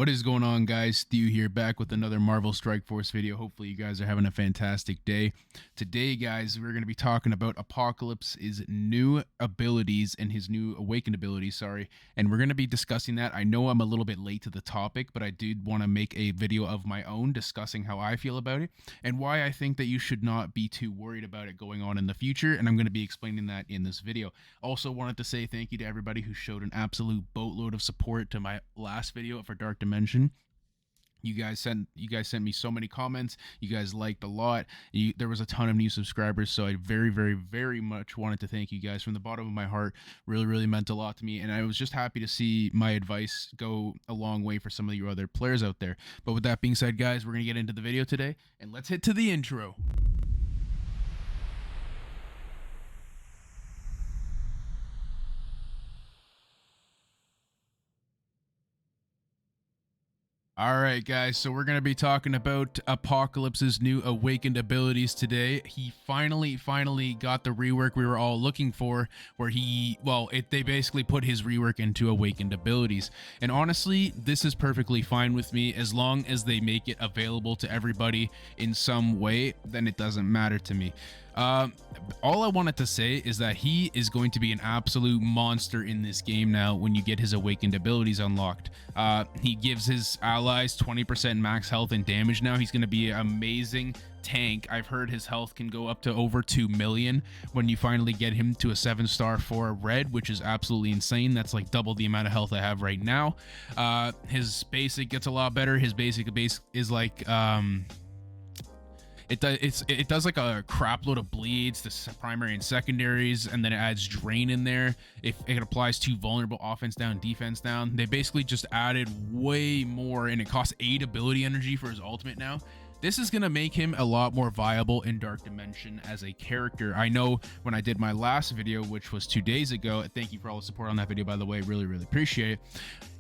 What is going on, guys? Stu here, back with another Marvel Strike Force video. Hopefully you guys are having a fantastic day. Today, guys, we're going to be talking about Apocalypse's new abilities and his new awakened abilities, and we're going to be discussing that. I know I'm a little bit late to the topic, but I did want to make a video of my own discussing how I feel about it and why I think that you should not be too worried about it going on in the future, and I'm going to be explaining that in this video. Also wanted to say thank you to everybody who showed an absolute boatload of support to my last video for Dark Dimension. You guys sent me so many comments. You guys liked a lot. There was a ton of new subscribers, so I very much wanted to thank you guys from the bottom of my heart. Really meant a lot to me, and I was just happy to see my advice go a long way for some of you other players out there. But with that being said, guys, we're gonna get into the video today, and let's hit to the intro. Alright, guys, so we're going to be talking about Apocalypse's new awakened abilities today. He finally got the rework we were all looking for, where they basically put his rework into awakened abilities. And honestly, this is perfectly fine with me. As long as they make it available to everybody in some way, then it doesn't matter to me. All I wanted to say is that he is going to be an absolute monster in this game now when you get his awakened abilities unlocked. He gives his allies 20% max health and damage now. He's going to be an amazing tank. I've heard his health can go up to over 2 million when you finally get him to a 7-star for red, which is absolutely insane. That's like double the amount of health I have right now. His basic gets a lot better. His base is like it does like a crap load of bleeds to primary and secondaries, and then it adds drain in there. If it applies to vulnerable offense down, defense down, they basically just added way more, and it costs 8 ability energy for his ultimate now. This is going to make him a lot more viable in Dark Dimension as a character. I know when I did my last video, which was 2 days ago, thank you for all the support on that video, by the way, really appreciate it.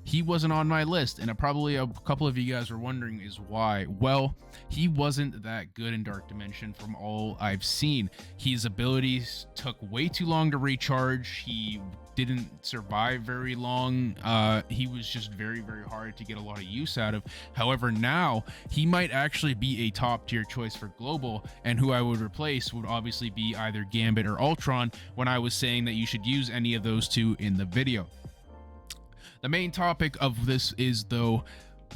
He wasn't on my list, and probably a couple of you guys were wondering is why. Well, he wasn't that good in Dark Dimension from all I've seen. His abilities took way too long to recharge. He didn't survive very long. He was just very hard to get a lot of use out of. However, now he might actually be a top tier choice for global, and who I would replace would obviously be either Gambit or Ultron when I was saying that you should use any of those two in the video. The main topic of this is, though,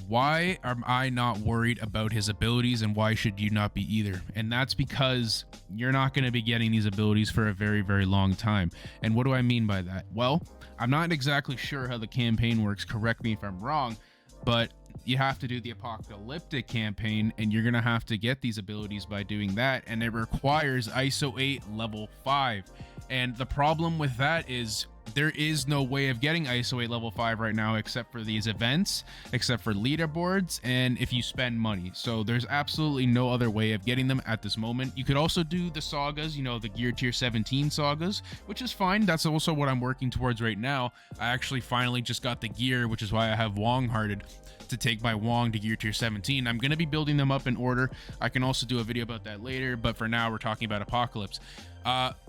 why am I not worried about his abilities, and why should you not be either? And that's because you're not going to be getting these abilities for a very long time. And what do I mean by that? Well, I'm not exactly sure how the campaign works. Correct me if I'm wrong, but you have to do the apocalyptic campaign, and you're going to have to get these abilities by doing that, and it requires ISO 8 level 5. And the problem with that is there is no way of getting ISO 8 level 5 right now except for these events, except for leaderboards, and if you spend money. So there's absolutely no other way of getting them at this moment. You could also do the sagas, the gear tier 17 sagas, which is fine. That's also what I'm working towards right now. I actually finally just got the gear, which is why I have Wong Hearted, to take my Wong to gear tier 17. I'm going to be building them up in order. I can also do a video about that later, but for now we're talking about Apocalypse.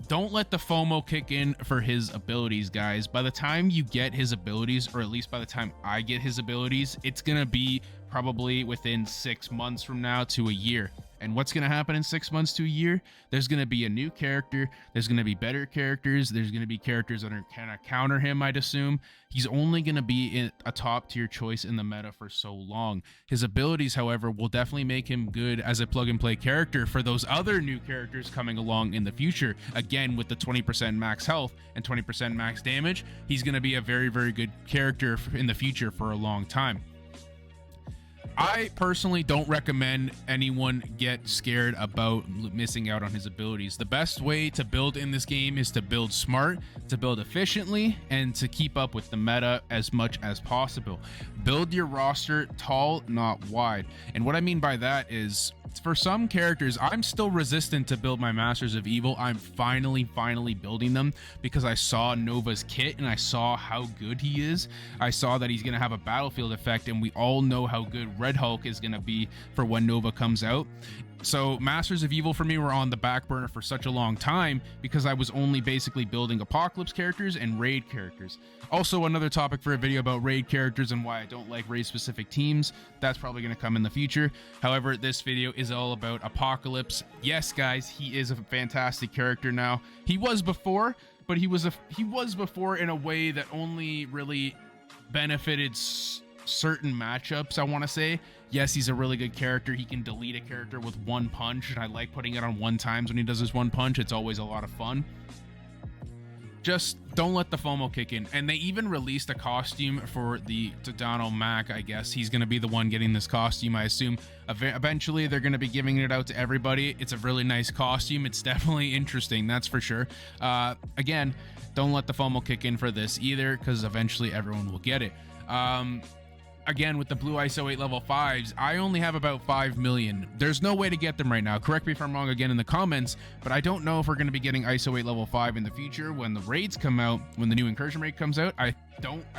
Don't let the FOMO kick in for his abilities, guys. By the time you get his abilities, or at least by the time I get his abilities, it's gonna be probably within 6 months from now to a year. And what's going to happen in 6 months to a year? There's going to be a new character. There's going to be better characters. There's going to be characters that are kind of counter him, I'd assume. He's only going to be a top tier choice in the meta for so long. His abilities, however, will definitely make him good as a plug and play character for those other new characters coming along in the future. Again, with the 20% max health and 20% max damage, he's going to be a very good character in the future for a long time. I personally don't recommend anyone get scared about missing out on his abilities. The best way to build in this game is to build smart, to build efficiently, and to keep up with the meta as much as possible. Build your roster tall, not wide. And what I mean by that is, for some characters, I'm still resistant to build my Masters of Evil. I'm finally building them because I saw Nova's kit and I saw how good he is. I saw that he's going to have a battlefield effect, and we all know how good Red Hulk is going to be for when Nova comes out. So Masters of Evil for me were on the back burner for such a long time because I was only basically building Apocalypse characters and raid characters. Also, another topic for a video about raid characters and why I don't like raid specific teams. That's probably going to come in the future. However, this video is all about Apocalypse. Yes, guys, he is a fantastic character now. He was before, but he was before in a way that only really benefited certain matchups, I want to say. Yes, he's a really good character. He can delete a character with one punch, and I like putting it on 1 times when he does his 1 punch. It's always a lot of fun. Just don't let the FOMO kick in. And they even released a costume for the Tadano Mac, I guess. He's going to be the one getting this costume, I assume. Eventually, they're going to be giving it out to everybody. It's a really nice costume. It's definitely interesting, that's for sure. Again, don't let the FOMO kick in for this either, because eventually everyone will get it. Again, with the blue ISO 8 level 5s, I only have about 5 million. There's no way to get them right now. Correct me if I'm wrong again in the comments, but I don't know if we're going to be getting ISO 8 level 5 in the future when the raids come out, when the new incursion raid comes out. I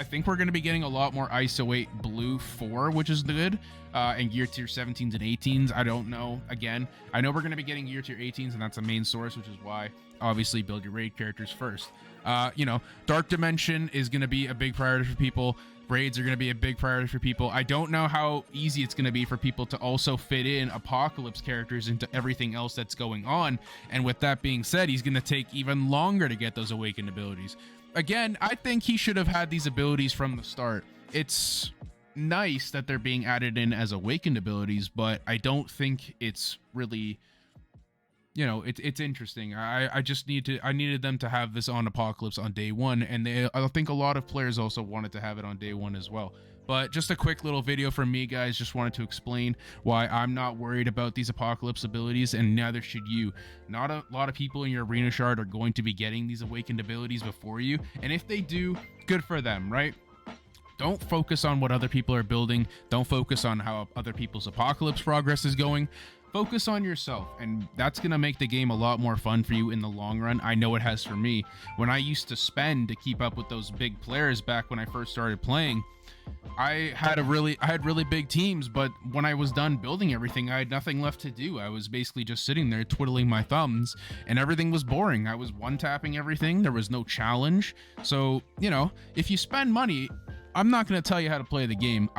think we're going to be getting a lot more ISO 8 blue 4, which is good, and gear tier 17s and 18s. I don't know. Again, I know we're going to be getting gear tier 18s, and that's a main source, which is why obviously build your raid characters first. You know, Dark Dimension is going to be a big priority for people. Raids are going to be a big priority for people. I don't know how easy it's going to be for people to also fit in Apocalypse characters into everything else that's going on. And with that being said, he's going to take even longer to get those awakened abilities. Again, I think he should have had these abilities from the start. It's nice that they're being added in as awakened abilities, but I don't think it's really... You know, it's interesting. I needed them to have this on Apocalypse on day 1, and I think a lot of players also wanted to have it on day 1 as well. But just a quick little video from me, guys. Just wanted to explain why I'm not worried about these Apocalypse abilities, and neither should you. Not a lot of people in your arena shard are going to be getting these awakened abilities before you, and if they do, good for them, right? Don't focus on what other people are building. Don't focus on how other people's Apocalypse progress is going. Focus on yourself, and that's going to make the game a lot more fun for you in the long run. I know it has for me. When I used to spend to keep up with those big players back when I first started playing, I had really big teams, but when I was done building everything, I had nothing left to do. I was basically just sitting there twiddling my thumbs, and everything was boring. I was one-tapping everything. There was no challenge. So, you know, if you spend money, I'm not going to tell you how to play the game.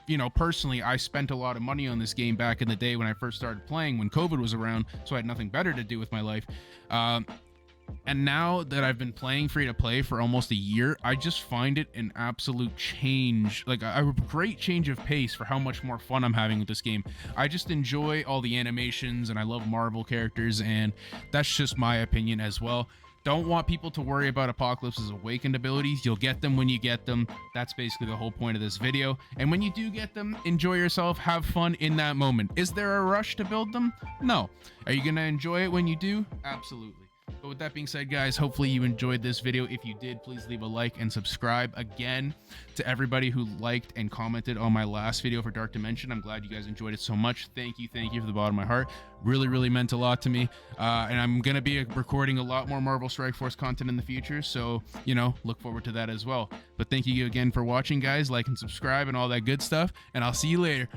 You know, personally, I spent a lot of money on this game back in the day when I first started playing, when COVID was around, so I had nothing better to do with my life. And now that I've been playing free to play for almost a year, I just find it an absolute change, like a great change of pace for how much more fun I'm having with this game. I just enjoy all the animations, and I love Marvel characters, and that's just my opinion as well. Don't want people to worry about Apocalypse's awakened abilities. You'll get them when you get them. That's basically the whole point of this video. And when you do get them, enjoy yourself, have fun in that moment. Is there a rush to build them? No. Are you going to enjoy it when you do? Absolutely. But with that being said, guys, hopefully you enjoyed this video. If you did, please leave a like and subscribe. Again, to everybody who liked and commented on my last video for Dark Dimension, I'm glad you guys enjoyed it so much. Thank you from the bottom of my heart. Really meant a lot to me. And I'm going to be recording a lot more Marvel Strike Force content in the future, so, you know, look forward to that as well. But thank you again for watching, guys. Like and subscribe and all that good stuff, and I'll see you later.